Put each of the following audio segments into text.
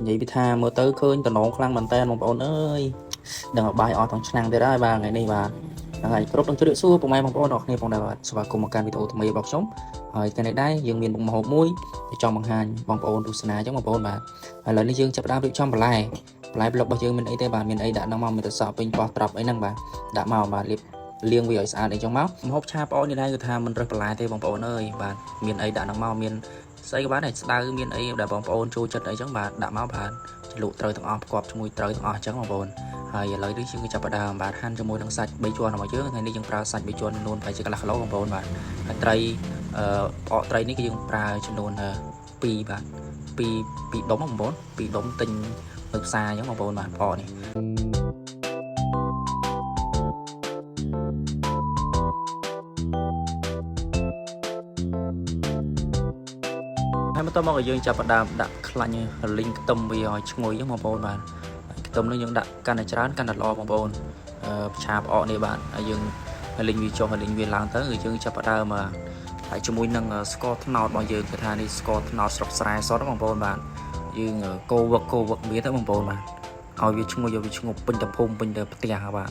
vậy bị tha mơ tới khơi tận nón khăn bàn tay bằng ôn ơi đừng ở bài ở thằng năng tới đó ba ngày này bà ngày cướp trong chỗ địa xu của mai bằng ôn đọc này bằng đào và cùng một can video tụi mày bọc sống rồi cái này đây dương miền bằng hộp mũi để cho bằng hàng bằng ôn đủ sna giống bằng ôn bà hay là đi dương chập đao được trong lại blog bao dương mình ấy tây bà miền ấy đã nằm màu mình tự sợ pin qua tập ấy năng bà đã màu bà liệp liên vì ở xa để trong máu hộp cha ôn như đây người ta mình rất lại tây bằng ôn ơi bà miền ấy đã nằm màu miền xây cái bán này đa miền ấy đã bằng ôn trôi chất ấy giống bà đã máu bà lụ trời thằng ọp quặp cho mùi trời thằng ọp trắng bằng ônហើយឥឡូវនេះយើងចាប់ផ្ដើមបាទហាន់ជាមួយនឹងសាច់3ជាន់របស់យើងថ្ងៃនេះយើងប្រើសាច់3ជាន់ចំនួនប្រហែលជាកន្លះគីឡូបងប្អូនបាទហើយត្រីផ្អកត្រីនេះគឺយើងប្រើចំនួន2បាទ2ដុំបងប្អូន2ដុំទិញនៅផ្សារអញ្ចឹងបងប្អូនបាទផ្អកនេះហើយបន្តមកយើងចាប់ផ្ដើមដាក់ខ្លាញ់លីងខ្ទឹមវាឲ្យឈ្ងុយអញ្ចឹងបងប្អូនបាទខ្ទឹមនេះយើងដាក់កាន់តែច្រើនកាន់តែល្អបងប្អូនឆាផ្អកនេះបាទហើយយើងលីងវាចុះហើយលីងវាឡើងទៅគឺយើងចាប់ផ្ដើមហើយជាមួយនឹងស្ករត្នោតរបស់យើងគឺថានេះស្ករត្នោតស្រុកស្រែសុទ្ធបងប្អូនបាទយើងកូរវឹកវាទៅបងប្អូនបាទឲ្យវាឈ្ងុយឲ្យវាឈ្ងប់ពេញទៅភូមិពេញទៅផ្ទះបាទ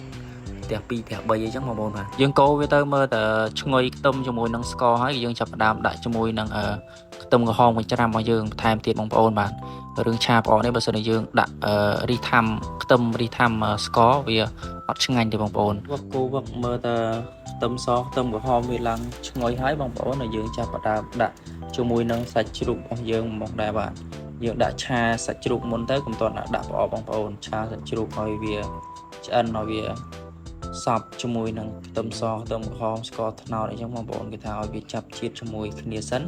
ផ្ទះ2ផ្ទះ3អីចឹងបងប្អូនបាទយើងកូរវាទៅមើលតែឈ្ងុយខ្ទឹមជាមួយនឹងស្ករហើយយើងចាប់ផ្ដើមដាក់ជាមួយនឹងខ្ទឹមក្រហមកញ្ច្រាំរបស់យើងបន្ថែមទៀតបងប្អូនបាទរឿងឆាផ្អកនេះបើសិនជាយើងដាក់រីថាំខ្ទឹមរីថាំស្ករវាអត់ឆ្ងាញ់ទេបងប្អូនគូវឹកមើលតែខ្ទឹមសខ្ទឹមក្រហមវាឡើងឈ្ងុយហើយបងប្អូនហើយយើងចាប់ផ្ដើមដាក់ជាមួយនឹងសាច់ជ្រូករបស់យើងមកដែរបាទយើងដាក់ឆាសាច់ជ្រូកមុនទៅកុំតន់ដាក់ផ្អកបងប្អូនឆាសាច់ជ្រូកឲ្យវាឆ្អិនឲ្យវាសប់ជាមួយនឹងខ្ទឹមសខ្ទឹមក្រហមស្ករត្នោតអីចឹងបងប្អូនគេថាឲ្យវាចាប់ជាតិជាមួយគ្នាសិន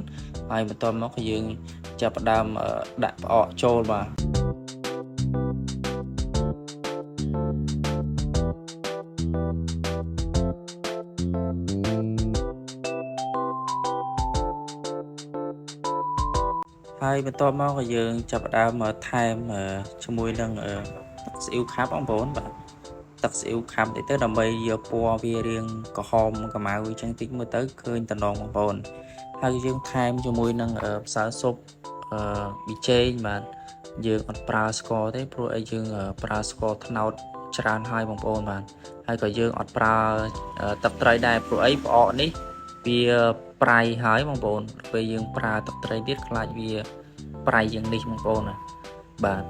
ហើយបន្ទាប់មកគឺយើងចាប់ផ្ដើមដាក់ផ្អកចូលបាទហើយបន្ទាប់មកក៏យើងចាប់ផ្ដើមថែមជាមួយនឹងស៊ីអ៊ីវខាប់បងប្អូនបាទទឹកស៊ីអ៊ីវខាប់ទៅដើម្បីយកពណ៌វារាងក្រហមកម្ៅអញ្ចឹងតិចមើលទៅឃើញតំណងបងប្អូនហើយយើងថែមជាមួយនឹងម្សៅស៊ុបប៊ីចេងបាទយើងអត់ប្រើស្ករទេព្រោះអីយើងប្រើស្ករត្នោតច្រើនហើយបងប្អូនបាទហើយក៏យើងអត់ប្រើទឹកត្រីដែរព្រោះអីផ្អកនេះវាប្រៃហើយបងប្អូនពេលយើងប្រើទឹកត្រីទៀតខ្លាចវាប្រៃយ៉ាងនេះបងប្អូនណាបាទ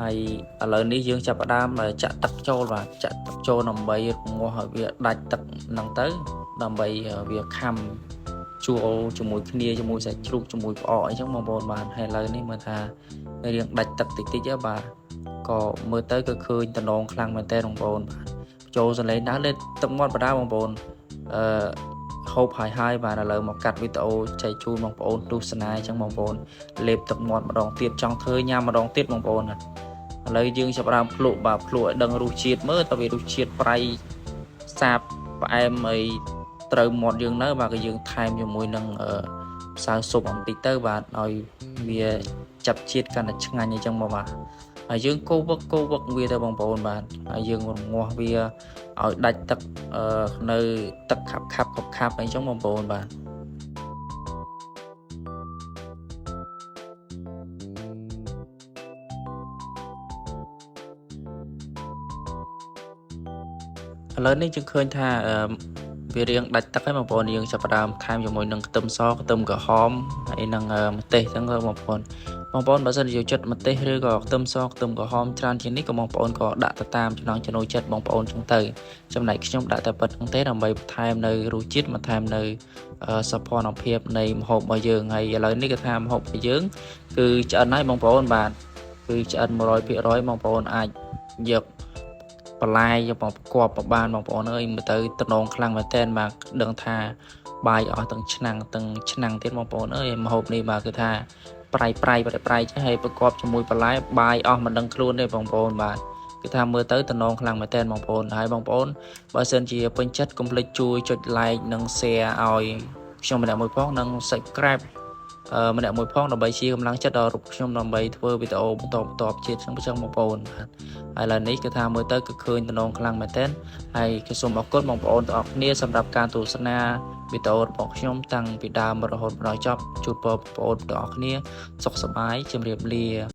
ហើយឥឡូវនេះយើងចាប់ផ្ដើមចាក់ទឹកចូលបាទចាក់ទឹកចូលដើម្បីរងាស់ឲ្យវាដាច់ទឹកហ្នឹងទៅដើម្បីវាខំជួលជាមួយគ្នាជាមួយសាច់ជ្រូកជាមួយផ្អកអីចឹងបងប្អូនបាទហើយឥឡូវនេះមើលថារៀងដាច់ទឹកតិចៗបាទក៏មើលទៅគឺឃើញតំណងខ្លាំងមែនតើបងប្អូនបាទចូលសលេងដើរលេទឹកមាត់បដាបងប្អូនហូបហើយបាទឥឡូវមកកាត់វីដេអូចែកជូនបងប្អូនទស្សនាអញ្ចឹងបងប្អូនលេបទឹកមាត់ម្ដងទៀតចង់ធ្វើញ៉ាំម្ដងទៀតបងប្អូនឥឡូវយើងចាប់ផ្ដើមភ្លក់បាទភ្លក់ឲ្យដឹងរសជាតិមើលតើវារសជាតិប្រៃសាបផ្អែមអីត្រូវមាត់យើងនៅបាទក៏យើងថែមជាមួយនឹងម្សៅស៊ុបបន្តិចទៅបាទឲ្យវាចាប់ជាតិកាន់តែឆ្ងាញ់អញ្ចឹងមកបាទហើយយើងកូរវឹកវាទៅបងប្អូនបាទហើយយើងរងាស់វាឲ្យដាច់ទឹកនៅទឹកខាប់អីចឹងបងប្អូនបាទឥឡូវនេះយើងឃើញថាវារៀងដាច់ទឹកហើយបងប្អូនយើងចាប់ផ្ដើមថែមជាមួយនឹងខ្ទឹមសខ្ទឹមក្រហមហើយនឹងម្ទេសចឹងទៅបងប្អូនបើសិនជាចិត្តម្ទេសឬក៏ខ្ទឹមសខ្ទឹមក្រហមច្រើនជាងនេះក៏បងប្អូនក៏ដាក់ទៅតាមចំណង់ចំណូលចិត្តបងប្អូនចឹងទៅចំណែកខ្ញុំដាក់តែប៉ុណ្្នឹងទេដើម្បីបន្ថែមនៅរសជាតិបន្ថែមនៅសោភ័ណភាពនៃម្ហូបរបស់យើងហើយឥឡូវនេះគេថាម្ហូបរបស់យើងគឺឆ្អិនហើយបងប្អូនបាទគឺឆ្អិន 100% បងប្អូនអាចយកបន្លែយកមកប្រកបបានបងប្អូនអើយមើលទៅតំណងខ្លាំងមែនតើបាទដឹងថាបាយអស់ទាំងឆ្នាំងទៀតបងប្អូនអើយម្ហូបនេះបាទគឺថាប្រៃចេះហើយប្រកបជាមួយបន្លែបាយអស់មិនដឹងខ្លួនទេបងប្អូនបាទគឺថាមើលទៅតំណងខ្លាំងមែនតើបងប្អូនហើយបងប្អូនបើសិនជាពេញចិត្តកុំភ្លេចជួយចុច like និង share ឲ្យខ្ញុំម្នាក់មួយផងនិង subscribe ម្នាក់មួយផងដើម្បីជាកម្លាំងចិត្តដល់រូបខ្ញុំដើម្បីធ្វើវីដេអូបន្តទៀតចឹងបងប្អូនបាទហើយឥឡូវនេះគឺថាមើលទៅគឺឃើញតំណងខ្លាំងមែនទែនហើយខ្ញុំសូមអរគុណបងប្អូនទាំងអស់គ្នាសម្រាប់ការទស្សនាវីដេអូរបស់ខ្ញុំតាំងពីដើមរហូតដល់ចប់ជូនពរបងប្អូនទាំងអស់គ្នាសុខសប្បាយជម្រាបលា